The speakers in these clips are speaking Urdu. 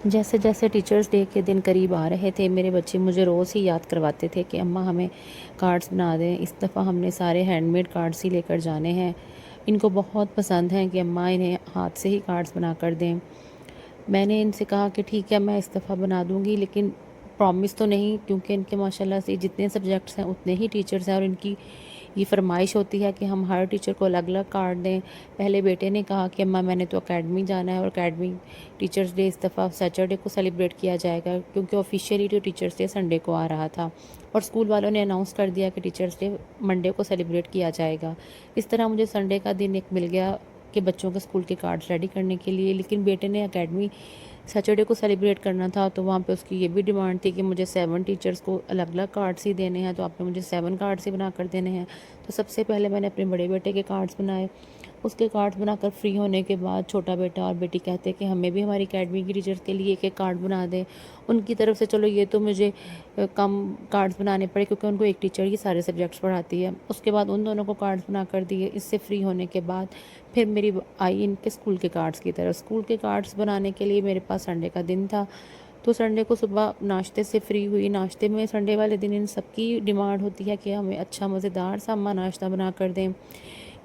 جیسے جیسے ٹیچرز ڈے کے دن قریب آ رہے تھے، میرے بچے مجھے روز ہی یاد کرواتے تھے کہ اماں ہمیں کارڈز بنا دیں۔ اس دفعہ ہم نے سارے ہینڈ میڈ کارڈز ہی لے کر جانے ہیں۔ ان کو بہت پسند ہیں کہ اماں انہیں ہاتھ سے ہی کارڈز بنا کر دیں۔ میں نے ان سے کہا کہ ٹھیک ہے، میں اس دفعہ بنا دوں گی، لیکن پرومس تو نہیں، کیونکہ ان کے ماشاءاللہ سے جتنے سبجیکٹس ہیں اتنے ہی ٹیچرز ہیں، اور ان کی یہ فرمائش ہوتی ہے کہ ہم ہر ٹیچر کو الگ الگ کارڈ دیں۔ پہلے بیٹے نے کہا کہ اماں میں نے تو اکیڈمی جانا ہے، اور اکیڈمی ٹیچرز ڈے اس دفعہ سیٹرڈے کو سیلیبریٹ کیا جائے گا، کیونکہ آفیشیلی جو ٹیچرز ڈے سنڈے کو آ رہا تھا، اور اسکول والوں نے اناؤنس کر دیا کہ ٹیچرز ڈے منڈے کو سیلیبریٹ کیا جائے گا۔ اس طرح مجھے سنڈے کا دن ایک مل گیا کہ بچوں کے اسکول کے کارڈز ریڈی کرنے کے لیے، لیکن بیٹے نے اکیڈمی سیٹرڈے کو سیلیبریٹ کرنا تھا، تو وہاں پہ اس کی یہ بھی ڈیمانڈ تھی کہ مجھے 7 ٹیچرز کو الگ الگ کارڈز ہی دینے ہیں، تو آپ نے مجھے 7 کارڈز ہی بنا کر دینے ہیں۔ تو سب سے پہلے میں نے اپنے بڑے بیٹے کے کارڈز بنائے۔ اس کے کارڈز بنا کر فری ہونے کے بعد چھوٹا بیٹا اور بیٹی کہتے کہ ہمیں بھی ہماری اکیڈمی کی ٹیچرز کے لیے ایک ایک کارڈ بنا دیں۔ ان کی طرف سے چلو یہ تو مجھے کم کارڈز بنانے پڑے، کیونکہ ان کو ایک ٹیچر ہی سارے سبجیکٹس پڑھاتی ہے۔ اس کے بعد ان دونوں کو کارڈز بنا کر دیے۔ اس سے فری ہونے کے بعد پھر میری آئی ان کے اسکول کے کارڈز کی طرف۔ اسکول کے کارڈز بنانے کے لیے میرے پاس سنڈے کا دن تھا، تو سنڈے کو صبح ناشتے سے فری ہوئی۔ ناشتے میں سنڈے والے دن ان سب کی ڈیمانڈ ہوتی ہے کہ ہمیں اچھا مزیدار سا اماں ناشتہ بنا کر دیں،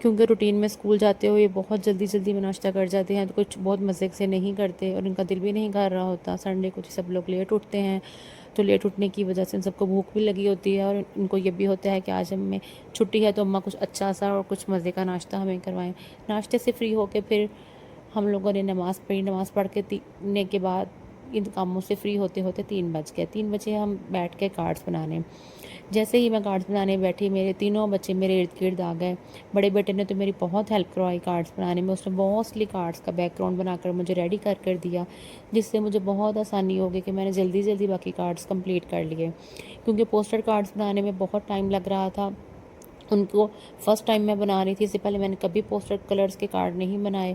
کیونکہ روٹین میں اسکول جاتے ہوئے بہت جلدی جلدی میں ناشتہ کر جاتے ہیں، تو کچھ بہت مزے سے نہیں کرتے، اور ان کا دل بھی نہیں کر رہا ہوتا۔ سنڈے کو سب لوگ لیٹ اٹھتے ہیں، تو لیٹ اٹھنے کی وجہ سے ان سب کو بھوک بھی لگی ہوتی ہے، اور ان کو یہ بھی ہوتا ہے کہ آج ہمیں چھٹی ہے تو اماں کچھ اچھا سا اور کچھ مزے کا ناشتہ ہمیں کروائیں۔ ناشتے سے فری ہو کے پھر ہم لوگوں نے نماز پڑھی۔ نماز پڑھ کے نے کے بعد ان کاموں سے فری ہوتے ہوتے 3 بج گئے۔ 3 بجے ہم بیٹھ کے کارڈز بنانے۔ جیسے ہی میں کارڈز بنانے بیٹھی، میرے تینوں بچے میرے ارد گرد آ گئے۔ بڑے بیٹے نے تو میری بہت ہیلپ کروائی کارڈز بنانے میں، اس نے موسٹلی کارڈز کا بیک گراؤنڈ بنا کر مجھے ریڈی کر دیا، جس سے مجھے بہت آسانی ہو گئی کہ میں نے جلدی جلدی باقی کارڈز کمپلیٹ کر لیے، کیونکہ پوسٹر کارڈز بنانے میں بہت ٹائم لگ رہا تھا۔ ان کو فرسٹ ٹائم میں بنا رہی تھی، اس سے پہلے میں نے کبھی پوسٹر کلرز کے کارڈ نہیں بنائے۔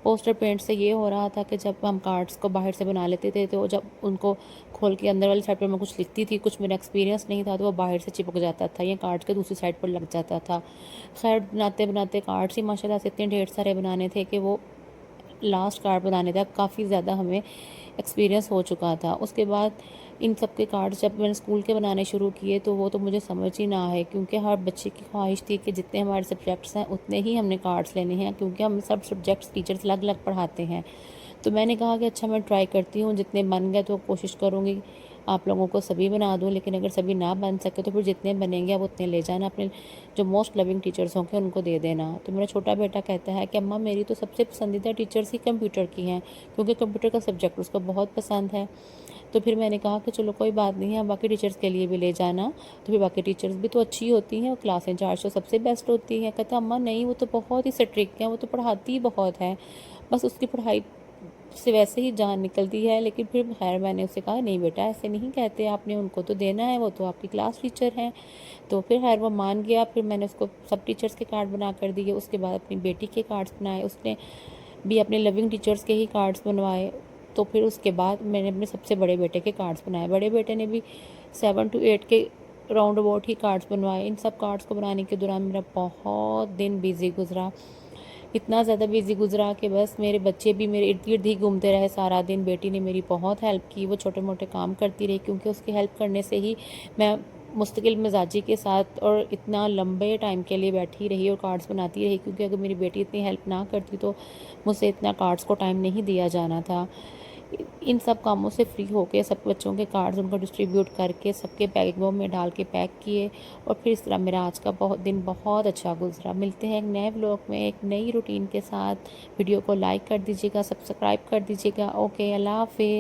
پوسٹر پینٹ سے یہ ہو رہا تھا کہ جب ہم کارڈز کو باہر سے بنا لیتے تھے، تو جب ان کو کھول کے اندر والی سائڈ پر میں کچھ لکھتی تھی، کچھ میرا ایکسپیرینس نہیں تھا، تو وہ باہر سے چپک جاتا تھا یا کارڈ کے دوسری سائڈ پر لگ جاتا تھا۔ خیر بناتے بناتے کارڈز ہی ماشاء اللہ سے اتنے ڈھیر سارے بنانے تھے کہ وہ لاسٹ کارڈ بنانے تک کافی زیادہ ہمیں ایکسپیرینس ہو چکا تھا۔ اس کے بعد ان سب کے کارڈز جب میں نے اسکول کے بنانے شروع کیے، تو وہ تو مجھے سمجھ ہی نہ آئے، کیونکہ ہر بچے کی خواہش تھی کہ جتنے ہمارے سبجیکٹس ہیں اتنے ہی ہم نے کارڈز لینے ہیں، کیونکہ ہم سب سبجیکٹس ٹیچرز الگ الگ پڑھاتے ہیں۔ تو میں نے کہا کہ اچھا میں ٹرائی کرتی ہوں، جتنے بن گئے تو کوشش کروں گی آپ لوگوں کو سبھی بنا دوں، لیکن اگر سبھی نہ بن سکے تو پھر جتنے بنیں گے اب اتنے لے جانا، اپنے جو موسٹ لونگ ٹیچرز ہوں گے ان کو دے دینا۔ تو میرا چھوٹا بیٹا کہتا ہے کہ اماں میری تو سب سے پسندیدہ ٹیچرز ہی کمپیوٹر کی ہیں، کیونکہ کمپیوٹر کا سبجیکٹ اس کو بہت پسند ہے۔ تو پھر میں نے کہا کہ چلو کوئی بات نہیں ہے، باقی ٹیچرز کے لیے بھی لے جانا، تو پھر باقی ٹیچرز بھی تو اچھی ہوتی ہیں، اور کلاس انچارج تو سب سے بیسٹ ہوتی ہے۔ کہتا اماں نہیں، وہ تو بہت ہی اسٹرکٹ ہیں، وہ تو پڑھاتی ہی بہت ہے، بس اس کی پڑھائی سے ویسے ہی جان نکلتی ہے۔ لیکن پھر خیر میں نے اسے کہا نہیں بیٹا ایسے نہیں کہتے، آپ نے ان کو تو دینا ہے، وہ تو آپ کی کلاس ٹیچر ہیں۔ تو پھر خیر وہ مان گیا۔ پھر میں نے اس کو سب ٹیچرز کے کارڈ بنا کر دیے۔ اس کے بعد اپنی بیٹی کے کارڈز بنائے، اس نے بھی اپنے لونگ ٹیچرز کے ہی کارڈز بنوائے۔ تو پھر اس کے بعد میں نے اپنے سب سے بڑے بیٹے کے کارڈز بنائے۔ بڑے بیٹے نے بھی 7 to 8 کے round about he cards بنوائے۔ In sub cards کو بنانے کے دوران میرا بہت دن بیزی گزرا، اتنا زیادہ بیزی گزرا کہ بس میرے بچے بھی میرے ارد گرد ہی گھومتے رہے سارا دن۔ بیٹی نے میری بہت ہیلپ کی، وہ چھوٹے موٹے کام کرتی رہی، کیونکہ اس کی ہیلپ کرنے سے ہی میں مستقل مزاجی کے ساتھ اور اتنا لمبے ٹائم کے لیے بیٹھی رہی اور کارڈز بناتی رہی، کیونکہ اگر میری بیٹی اتنی ہیلپ نہ کرتی تو مجھ سے اتنا کارڈز کو ٹائم نہیں دیا جانا تھا۔ ان سب کاموں سے فری ہو کے سب بچوں کے کارڈز ان کو ڈسٹریبیوٹ کر کے سب کے بیگوں میں ڈال کے پیک کیے، اور پھر اس طرح میرا آج کا دن بہت اچھا گزرا۔ ملتے ہیں ایک نئے ولاگ میں ایک نئی روٹین کے ساتھ۔ ویڈیو کو لائک کر دیجیے گا، سبسکرائب کر دیجیے گا۔ اوکے، اللہ حافظ۔